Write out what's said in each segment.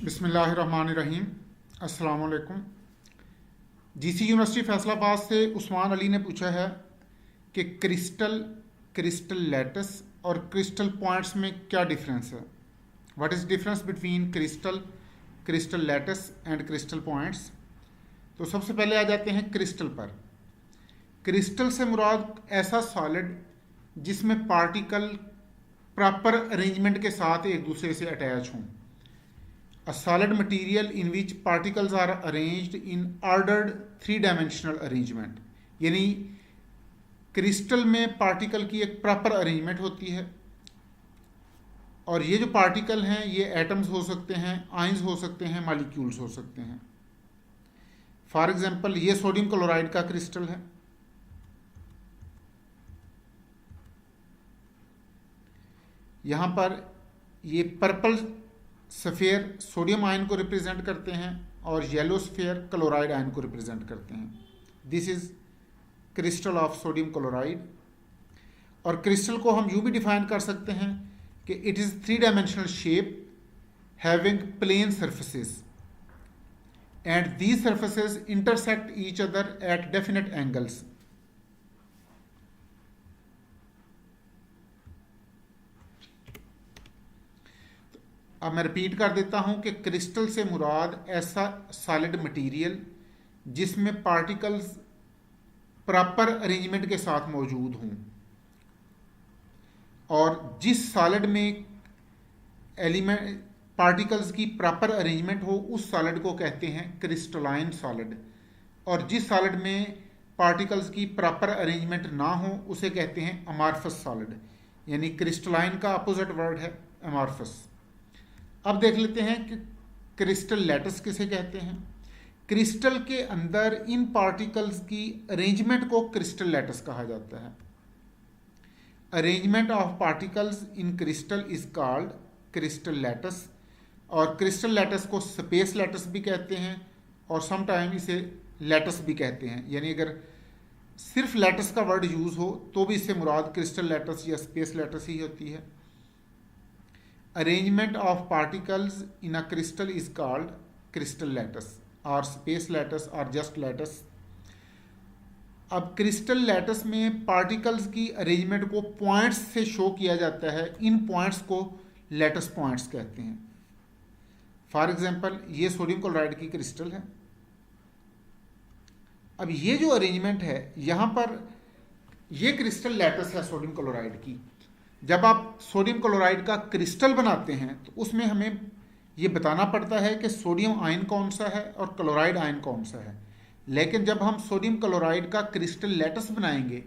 बिस्मिल्लाहिर्रहमानिर्रहीम। अस्सलाम वालेकुम। जीसी यूनिवर्सिटी फैसलाबाद से उस्मान अली ने पूछा है कि क्रिस्टल लैटिस और क्रिस्टल पॉइंट्स में क्या डिफरेंस है। What is difference between crystal lattice and crystal points. तो सबसे पहले आ जाते हैं क्रिस्टल पर। क्रिस्टल से मुराद ऐसा सॉलिड जिसमें पार्टिकल प्रॉपर अरेंजमेंट के साथ एक दूसरे से अटैच हों। A solid material in which particles are arranged in ordered three dimensional arrangement, यानी क्रिस्टल में पार्टिकल की एक प्रॉपर अरेंजमेंट होती है और ये जो पार्टिकल हैं ये एटम्स हो सकते हैं, आयंस हो सकते हैं, मॉलिक्यूल्स हो सकते हैं। फॉर एग्जांपल ये सोडियम क्लोराइड का क्रिस्टल है। यहाँ पर ये पर्पल सफ़ेयर सोडियम आयन को रिप्रेजेंट करते हैं और येलो सफ़ेयर क्लोराइड आयन को रिप्रेजेंट करते हैं। This is crystal of sodium chloride. और क्रिस्टल को हम यूँ भी डिफाइन कर सकते हैं कि it is three dimensional shape having plane surfaces and these surfaces intersect each other at definite angles. अब मैं रिपीट कर देता हूं कि क्रिस्टल से मुराद ऐसा सॉलिड मटेरियल जिसमें पार्टिकल्स प्रॉपर अरेंजमेंट के साथ मौजूद हों और जिस सॉलिड में एलिमेंट पार्टिकल्स की प्रॉपर अरेंजमेंट हो उस सॉलिड को कहते हैं क्रिस्टलाइन सॉलिड, और जिस सॉलिड में पार्टिकल्स की प्रॉपर अरेंजमेंट ना हो उसे कहते हैं अमॉर्फस सॉलिड, यानी क्रिस्टलाइन का अपोजिट वर्ड है अमॉर्फस। अब देख लेते हैं कि क्रिस्टल लैटिस किसे कहते हैं। क्रिस्टल के अंदर इन पार्टिकल्स की अरेंजमेंट को क्रिस्टल लैटिस कहा जाता है। Arrangement of particles in crystal is called crystal lattice, और क्रिस्टल लैटिस को स्पेस लैटिस भी कहते हैं और समटाइम इसे लैटिस भी कहते हैं। यानी अगर सिर्फ लैटिस का वर्ड यूज़ हो तो भी इससे मुराद क्रिस्टल लैटिस या स्पेस लैटिस ही होती है। Arrangement of particles in a crystal is called crystal lattice or space lattice or just lattice। अब क्रिस्टल लैटिस में पार्टिकल्स की अरेंजमेंट को पॉइंट्स से शो किया जाता है। इन पॉइंट्स को लैटिस पॉइंट्स कहते हैं। फॉर एग्जांपल ये सोडियम क्लोराइड की क्रिस्टल है। अब ये जो अरेंजमेंट है यहाँ पर ये क्रिस्टल लैटिस है सोडियम क्लोराइड की। जब आप सोडियम क्लोराइड का क्रिस्टल बनाते हैं तो उसमें हमें ये बताना पड़ता है कि सोडियम आयन कौन सा है और क्लोराइड आयन कौन सा है। लेकिन जब हम सोडियम क्लोराइड का क्रिस्टल लैटिस बनाएंगे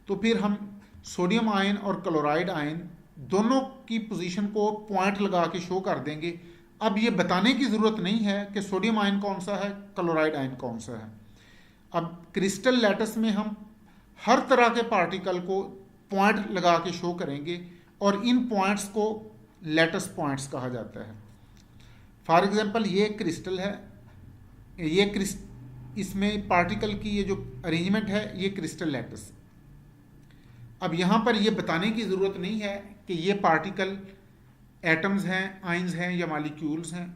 तो फिर हम सोडियम आयन और क्लोराइड आयन दोनों की पोजीशन को पॉइंट लगा के शो कर देंगे। अब ये बताने की ज़रूरत नहीं है कि सोडियम आयन कौन सा है, क्लोराइड आयन कौन सा है। अब क्रिस्टल लैटिस में हम हर तरह के पार्टिकल को पॉइंट लगा के शो करेंगे और इन पॉइंट्स को लैटिस पॉइंट्स कहा जाता है। फॉर एग्जांपल ये क्रिस्टल है, ये इसमें पार्टिकल की ये जो अरेंजमेंट है ये क्रिस्टल लैटिस। अब यहाँ पर ये बताने की ज़रूरत नहीं है कि ये पार्टिकल एटम्स हैं, आयंस हैं या मॉलिक्यूल्स हैं।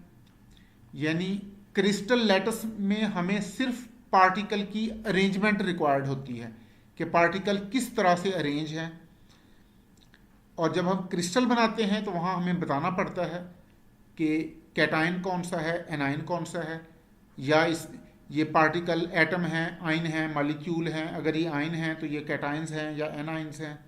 यानी क्रिस्टल लैटिस में हमें सिर्फ पार्टिकल की अरेंजमेंट रिक्वायर्ड होती है कि पार्टिकल किस तरह से अरेंज हैं, और जब हम क्रिस्टल बनाते हैं तो वहाँ हमें बताना पड़ता है कि कैटायन कौन सा है, एनायन कौन सा है, या ये पार्टिकल एटम हैं, आयन हैं, मॉलिक्यूल हैं। अगर ये आयन हैं तो ये कैटायंस हैं या एनायंस हैं।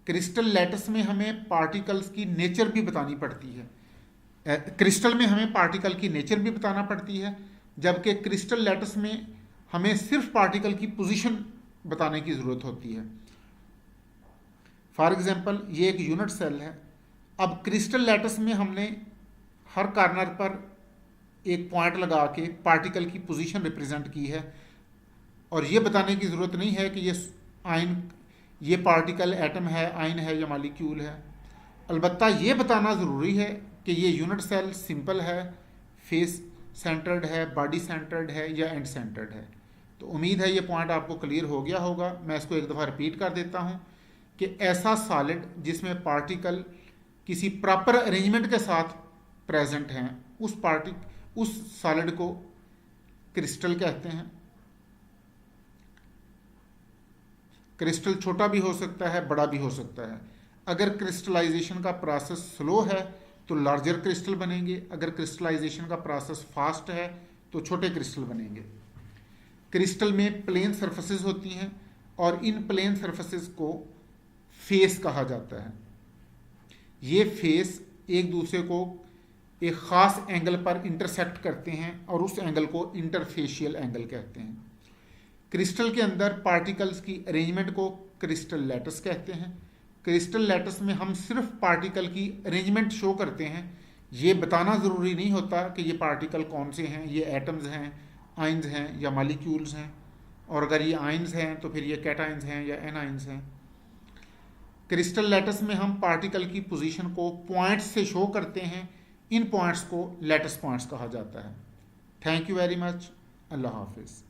क्रिस्टल लैटिस में हमें पार्टिकल्स की नेचर भी बतानी पड़ती है। क्रिस्टल में हमें पार्टिकल की नेचर भी बताना पड़ती है, जबकि क्रिस्टल लैटिस में हमें सिर्फ पार्टिकल की पोजीशन बताने की ज़रूरत होती है। फॉर एग्जांपल ये एक यूनिट सेल है। अब क्रिस्टल लैटिस में हमने हर कॉर्नर पर एक पॉइंट लगा के पार्टिकल की पोजीशन रिप्रेजेंट की है, और ये बताने की ज़रूरत नहीं है कि ये पार्टिकल एटम है, आयन है या मॉलिक्यूल है। अलबत्ता ये बताना ज़रूरी है कि ये यूनिट सेल सिंपल है, फेस सेंटर्ड है, बॉडी सेंटर्ड है या एंड सेंटर्ड है। तो उम्मीद है ये पॉइंट आपको क्लियर हो गया होगा। मैं इसको एक दफ़ा रिपीट कर देता हूँ कि ऐसा सॉलिड जिसमें पार्टिकल किसी प्रॉपर अरेंजमेंट के साथ प्रेजेंट हैं उस सॉलिड को क्रिस्टल कहते हैं। क्रिस्टल छोटा भी हो सकता है, बड़ा भी हो सकता है। अगर क्रिस्टलाइजेशन का प्रोसेस स्लो है तो लार्जर क्रिस्टल बनेंगे, अगर क्रिस्टलाइजेशन का प्रोसेस फास्ट है तो छोटे क्रिस्टल बनेंगे। क्रिस्टल में प्लेन सरफेसेस होती हैं और इन प्लेन सरफेसेस को फेस कहा जाता है। ये फेस एक दूसरे को एक ख़ास एंगल पर इंटरसेक्ट करते हैं और उस एंगल को इंटरफेशियल एंगल कहते हैं। क्रिस्टल के अंदर पार्टिकल्स की अरेंजमेंट को क्रिस्टल लैटिस कहते हैं। क्रिस्टल लैटिस में हम सिर्फ पार्टिकल की अरेंजमेंट शो करते हैं, ये बताना ज़रूरी नहीं होता कि ये पार्टिकल कौन से हैं, ये एटम्स हैं, आइंस हैं या मॉलिक्यूल्स हैं, और अगर ये आइंस हैं तो फिर ये कैटाइंस हैं या एनाइंस हैं। क्रिस्टल लैटिस में हम पार्टिकल की पोजीशन को पॉइंट्स से शो करते हैं, इन पॉइंट्स को लैटिस पॉइंट्स कहा जाता है। Thank you very much. अल्लाह हाफिज़।